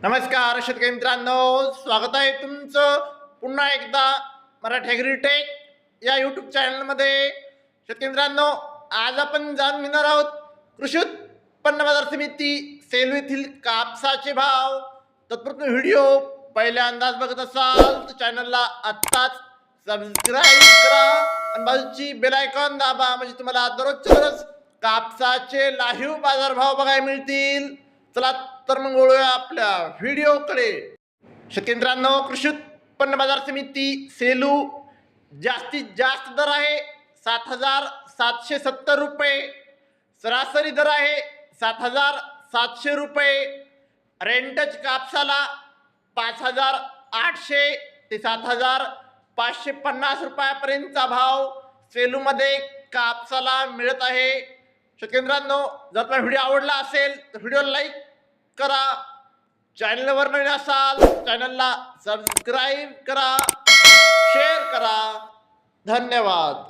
नमस्कार शेतकरी मित्रांनो, स्वागत आहे तुमचं पुन्हा एकदा मराठी ॲग्रीटेक या यूट्यूब चॅनलमध्ये. शेतकरी मित्रांनो, आज आपण जाणून घेणार आहोत कृषी उत्पन्न बाजार समिती सेलू येथील कापसाचे भाव. तत्पूर्वी व्हिडिओ पहिल्यांदाच बघत असाल तर चॅनलला आत्ताच सबस्क्राईब करा आणि बाजूची बेल आयकॉन दाबा, म्हणजे तुम्हाला दररोजच्या दररोज कापसाचे लाईव्ह बाजारभाव बघायला मिळतील. चला तर मग वळूया आपल्या व्हिडिओकडे. शेतकरी मित्रांनो, कृषी उत्पन्न बाजार समिती सेलू जास्तीत जास्त दर आहे 7,770 रुपये. सरासरी दर आहे 7,700 रुपये. रेंटच कापसाला 5,800 ते 7,550 रुपयापर्यंतचा भाव सेलूमध्ये कापसाला मिळत आहे. शेतकरी मित्रांनो, जर तुम्हाला व्हिडिओ आवडला असेल तर व्हिडिओला लाईक करा. चॅनलवर नवीन असाल चॅनलला सबस्क्राईब करा, शेअर करा. धन्यवाद.